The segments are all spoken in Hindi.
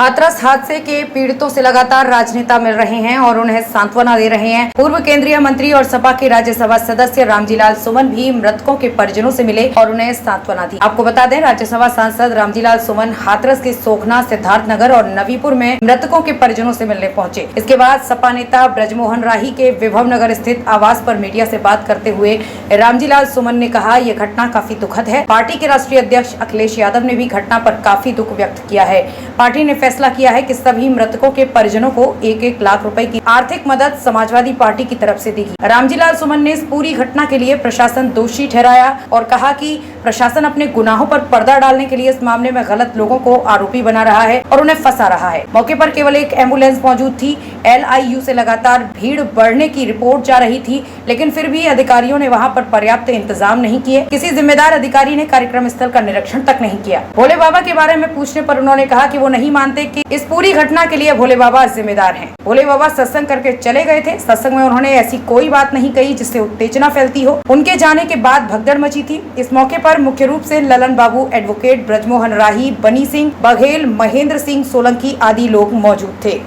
हाथरस हादसे के पीड़ितों से लगातार राजनेता मिल रहे हैं और उन्हें सांत्वना दे रहे हैं। पूर्व केंद्रीय मंत्री और सपा के राज्यसभा सदस्य रामजीलाल सुमन भी मृतकों के परिजनों से मिले और उन्हें सांत्वना दी। आपको बता दें, राज्यसभा सांसद रामजीलाल सुमन हाथरस के सोखना, सिद्धार्थनगर और नवीपुर में मृतकों के परिजनों से मिलने पहुंचे। इसके बाद सपा नेता ब्रजमोहन राही के विभव नगर स्थित आवास पर मीडिया से बात करते हुए रामजीलाल सुमन ने कहा, ये घटना काफी दुखद है। पार्टी के राष्ट्रीय अध्यक्ष अखिलेश यादव ने भी घटना पर काफी दुख व्यक्त किया है। पार्टी ने फैसला किया है कि सभी मृतकों के परिजनों को 1-1 लाख रुपए की आर्थिक मदद समाजवादी पार्टी की तरफ से देगी। रामजीलाल सुमन ने इस पूरी घटना के लिए प्रशासन दोषी ठहराया और कहा कि प्रशासन अपने गुनाहों पर पर्दा डालने के लिए इस मामले में गलत लोगों को आरोपी बना रहा है और उन्हें फंसा रहा है। मौके पर केवल एक एम्बुलेंस मौजूद थी। LIU से लगातार भीड़ बढ़ने की रिपोर्ट जा रही थी, लेकिन फिर भी अधिकारियों ने वहां पर पर्याप्त इंतजाम नहीं किए। किसी जिम्मेदार अधिकारी ने कार्यक्रम स्थल का निरीक्षण तक नहीं किया। भोले बाबा के बारे में पूछने पर उन्होंने कहा कि वो नहीं मानते कि इस पूरी घटना के लिए भोले बाबा जिम्मेदार हैं। भोले बाबा सत्संग करके चले गए थे। सत्संग में उन्होंने ऐसी कोई बात नहीं कही जिससे उत्तेजना फैलती हो। उनके जाने के बाद भगदड़ मची थी। इस मौके पर मुख्य रूप से ललन बाबू, एडवोकेट ब्रजमोहन राही, बनी सिंह बघेल, महेंद्र सिंह सोलंकी आदि लोग मौजूद थे।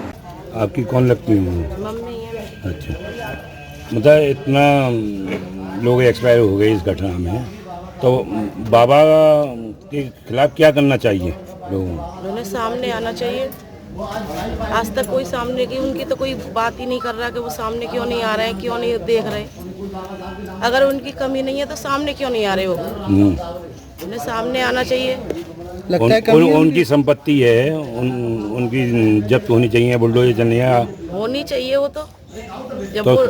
आपकी कौन लगती है? मम्मी है। अच्छा, मतलब इतना लोग एक्सपायर हो गए इस घटना में, तो बाबा के खिलाफ क्या करना चाहिए लोगों को? उन्हें सामने आना चाहिए। आज तक कोई सामने की उनकी तो कोई बात ही नहीं कर रहा कि वो सामने क्यों नहीं आ रहे हैं, क्यों नहीं देख रहे। अगर उनकी कमी नहीं है तो सामने क्यों नहीं आ रहे वो? उन्हें सामने आना चाहिए। उनकी संपत्ति है, उनकी जब्त होनी चाहिए, बुलडोजर चलनी होनी चाहिए। वो तो जब वो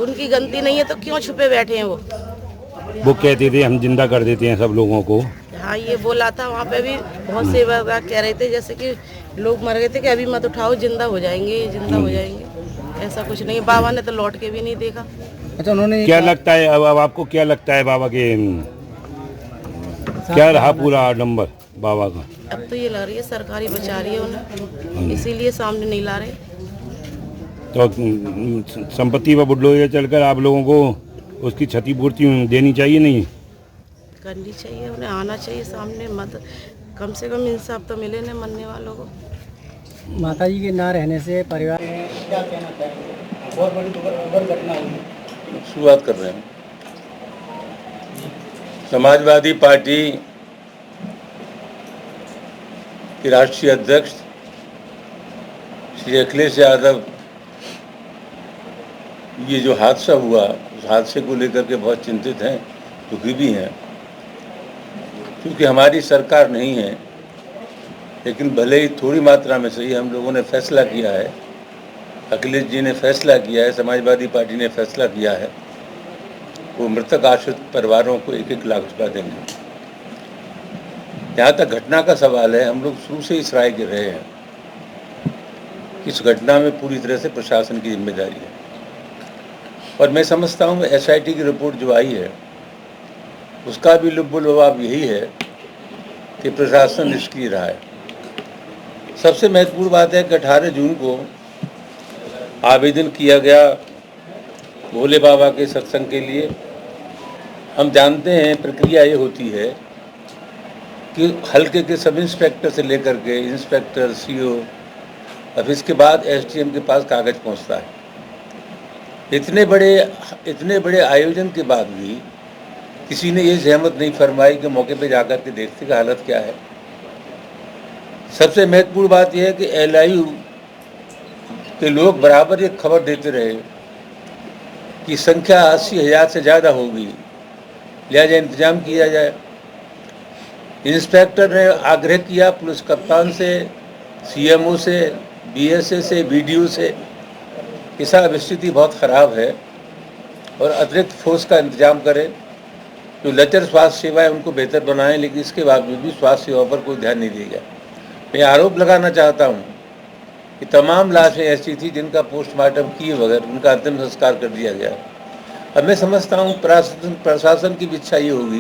उनकी गलती नहीं है तो क्यों छुपे बैठे हैं वो कहते थे हम जिंदा कर देते हैं सब लोगों को। हाँ, ये बोला था वहाँ पे भी। बहुत सेवा कह रहे थे जैसे कि लोग मर गए थे कि अभी मत उठाओ, जिंदा हो जाएंगे, जिंदा हो जाएंगे। ऐसा कुछ नहीं। बाबा ने तो लौट के भी नहीं देखा। अच्छा, उन्होंने क्या लगता है अब आपको, क्या लगता है बाबा के क्या रहा पूरा आडम्बर बाबा का? अब तो ये लग रही है सरकारी बचा रही है उन्हें, इसीलिए सामने नहीं ला रहे। तो संपत्ति व बुलडोजर चलकर आप लोगों को उसकी क्षतिपूर्ति देनी चाहिए, नहीं करनी चाहिए? उन्हें आना चाहिए सामने। मत कम से कम इंसाफ तो मिले न मरने वालों को। माताजी के ना रहने से परिवार में क्या कहना चाहेंगे? बहुत बड़ी दुर्घटना हुई। शुरुआत कर रहे हैं। समाजवादी पार्टी के राष्ट्रीय अध्यक्ष श्री अखिलेश यादव, ये जो हादसा हुआ उस हादसे को लेकर के बहुत चिंतित हैं, दुखी भी हैं। क्योंकि हमारी सरकार नहीं है, लेकिन भले ही थोड़ी मात्रा में सही हम लोगों ने फैसला किया है, अखिलेश जी ने फैसला किया है, समाजवादी पार्टी ने फैसला किया है, वो मृतक आश्रित परिवारों को 1-1 लाख रुपया देंगे। जहाँ तक घटना का सवाल है, हम लोग शुरू से इस राय के रहे हैं कि इस घटना में पूरी तरह से प्रशासन की जिम्मेदारी है। और मैं समझता हूँ SIT की रिपोर्ट जो आई है उसका भी लुब्बुल लबाब यही है कि प्रशासन निष्क्रिय रहा है। सबसे महत्वपूर्ण बात है कि 18 जून को आवेदन किया गया भोले बाबा के सत्संग के लिए। हम जानते हैं प्रक्रिया ये होती है कि हल्के के सब इंस्पेक्टर से लेकर के इंस्पेक्टर, CO, अब इसके बाद SDM के पास कागज़ पहुंचता है। इतने बड़े आयोजन के बाद भी किसी ने ये जहमत नहीं फरमाई कि मौके पे जाकर के देखते कि हालत क्या है। सबसे महत्वपूर्ण बात यह है कि LIU के लोग बराबर ये खबर देते रहे कि संख्या 80,000 से ज़्यादा होगी, लिहाजा इंतजाम किया जाए। इंस्पेक्टर ने आग्रह किया पुलिस कप्तान से, CMO से, BSA से, BDO से कि साहब स्थिति बहुत ख़राब है और अतिरिक्त फोर्स का इंतजाम करें, जो लचर स्वास्थ्य सेवा है उनको बेहतर बनाएं। लेकिन इसके बावजूद भी स्वास्थ्य सेवा पर कोई ध्यान नहीं दिया गया। मैं आरोप लगाना चाहता हूं कि तमाम लाशें ऐसी थी जिनका पोस्टमार्टम किए बगैर उनका अंतिम संस्कार कर दिया गया। अब मैं समझता हूं प्रशासन की भी इच्छा ये होगी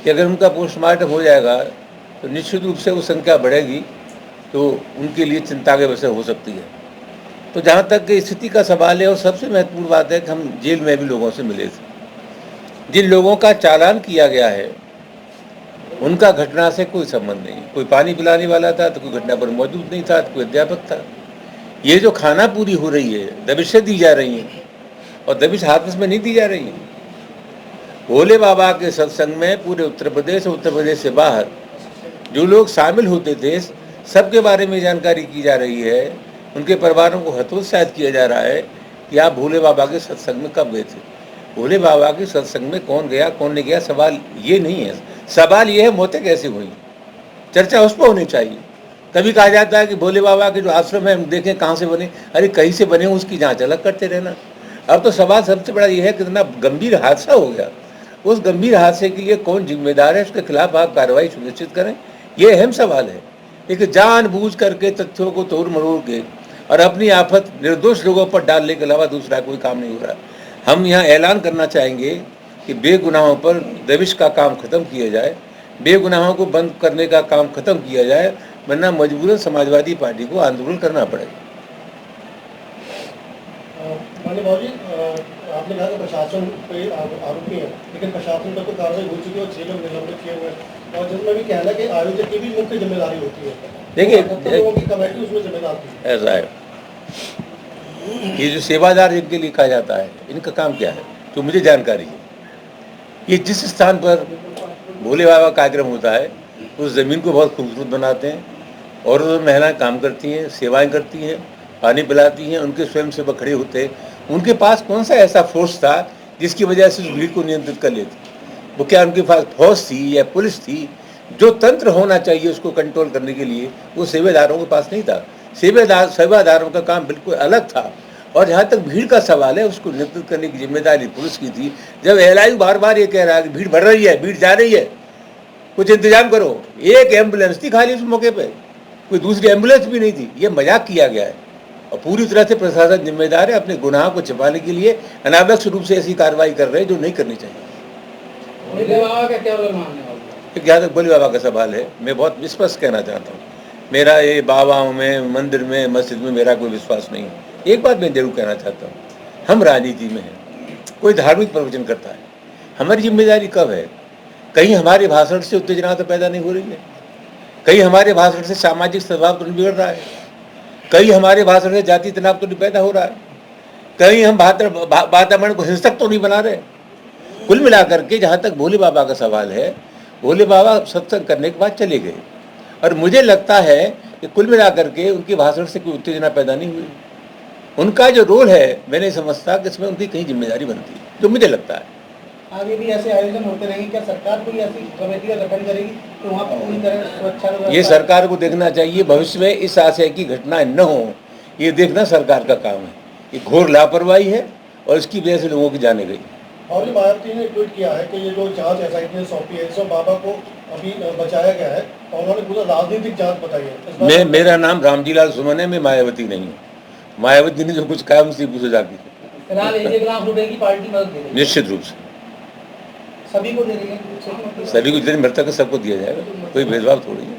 कि अगर उनका पोस्टमार्टम हो जाएगा तो निश्चित रूप से वो संख्या बढ़ेगी, तो उनके लिए चिंता के विषय हो सकती है। तो जहाँ तक कि स्थिति का सवाल है, और सबसे महत्वपूर्ण बात है कि हम जेल में भी लोगों से मिले थे। जिन लोगों का चालान किया गया है उनका घटना से कोई संबंध नहीं। कोई पानी पिलाने वाला था तो कोई घटना पर मौजूद नहीं था, तो कोई अध्यापक था। ये जो खाना पूरी हो रही है, दबिशें दी जा रही हैं, और दबिश हाथ में नहीं दी जा रही है। भोले बाबा के सत्संग में पूरे उत्तर प्रदेश और उत्तर प्रदेश से बाहर जो लोग शामिल होते थे, सबके बारे में जानकारी की जा रही है। उनके परिवारों को हतोत्साहित किया जा रहा है कि आप भोले बाबा के सत्संग में कब गए थे। भोले बाबा के सत्संग में कौन गया कौन नहीं गया, सवाल ये नहीं है। सवाल ये है मौतें कैसे हुई, चर्चा उस पर होनी चाहिए। कभी कहा जाता है कि भोले बाबा के जो आश्रम है हम देखें कहाँ से बने, अरे कहीं से बने उसकी जांच अलग करते रहना। अब तो सवाल सबसे बड़ा ये है कि कितना गंभीर हादसा हो गया, उस गंभीर हादसे के लिए कौन जिम्मेदार है, उसके खिलाफ आप कार्रवाई सुनिश्चित करें, ये अहम सवाल है। एक जानबूझ करके तथ्यों को तोड़ मरोड़ के और अपनी आफत निर्दोष लोगों पर डालने के अलावा दूसरा कोई काम नहीं हो रहा। हम यहाँ ऐलान करना चाहेंगे कि बेगुनाहों पर दबिश का काम खत्म किया जाए, बेगुनाहों को बंद करने का काम खत्म किया जाए, वरना मजबूरन समाजवादी पार्टी को आंदोलन करना पड़ेगा। आपने कहा कि प्रशासन पे आरोपी है, लेकिन प्रशासन पर तो कार्रवाई हो चुकी है और 6 लोग निलंबित किए हुए हैं, और जिसमें भी कहना कि आयोजक की भी मुख्य जिम्मेदारी होती है। देखिए लोगों की कमेटी उसमें जिम्मेदार थी। ऐसा है, ये जो सेवादार इनके लिए कहा जाता है, इनका काम क्या है जो मुझे जानकारी है। ये जिस स्थान पर भोले बाबा कार्यक्रम होता है उस ज़मीन को बहुत खूबसूरत बनाते हैं, और महिलाएं काम करती हैं, सेवाएं करती हैं, पानी पिलाती हैं, उनके स्वयंसेवक खड़े होते हैं। उनके पास कौन सा ऐसा फोर्स था जिसकी वजह से उस भीड़ को नियंत्रित कर लेते? वो क्या उनके पास फौज थी या पुलिस थी? जो तंत्र होना चाहिए उसको कंट्रोल करने के लिए वो सेवादारों के पास नहीं था। सेवादारों का काम बिल्कुल अलग था। और जहाँ तक भीड़ का सवाल है, उसको नियंत्रित करने की जिम्मेदारी पुलिस की थी। जब एलआईयू बार बार ये कह रहा है कि भीड़ बढ़ रही है, भीड़ जा रही है, कुछ इंतजाम करो, एक एम्बुलेंस थी खाली उस मौके पर, कोई दूसरी एम्बुलेंस भी नहीं थी। ये मजाक किया गया है और पूरी तरह से प्रशासन जिम्मेदार है। अपने गुनाह को छिपाने के लिए अनावश्यक रूप से ऐसी कार्रवाई कर रहे हैं जो नहीं करनी चाहिए। जहाँ तक भोले बाबा का सवाल है, मैं बहुत स्पष्ट कहना चाहता हूँ, मेरा ये बाबाओं में, मंदिर में, मस्जिद में मेरा कोई विश्वास नहीं है। एक बात मैं जरूर कहना चाहता हूँ, हम राजनीति में हैं, कोई धार्मिक प्रवचन करता है, हमारी जिम्मेदारी कब है? कहीं हमारे भाषण से उत्तेजना तो पैदा नहीं हो रही है, कहीं हमारे भाषण से सामाजिक स्वभाव तो नहीं बिगड़ रहा है, कहीं हमारे भाषण से जाति तनाव तो नहीं पैदा हो रहा है, कहीं हम वातावरण को हिंसक तो नहीं बना रहे। कुल मिलाकर के जहाँ तक भोले बाबा का सवाल है, भोले बाबा सत्संग करने के बाद चले गए, और मुझे लगता है कि कुल मिलाकर के उनके भाषण से कोई उत्तेजना पैदा नहीं हुई। उनका जो रोल है मैं नहीं समझता कि इसमें उनकी कहीं जिम्मेदारी बनती है, जो मुझे लगता है। आगे भी ऐसे आयोजन होते रहेंगे, क्या सरकार कोई ऐसी कमेटी का गठन करेगी तो वहाँ पर पूरी तरह सुरक्षा? ये सरकार को देखना चाहिए, भविष्य में इस आशय की घटनाएं न हो, ये देखना सरकार का काम है। ये घोर लापरवाही है और इसकी वजह से लोगों की जाने गई। और मायावती ने ट्वीट किया है कि ये जो जांच एसआईटी ने सौंपी है, इसमें बाबा को अभी बचाया गया है, और उन्होंने पूरा राजनीतिक जांच बताई है। मेरा नाम रामजीलाल सुमन है, मैं मायावती नहीं हूँ। मायावती ने जो कुछ कहा उनसे पूछो जाके। निश्चित रूप से सभी को दे रही है, सभी को जितने मृतक है सबको दिया जाएगा, कोई भेदभाव थोड़ी है।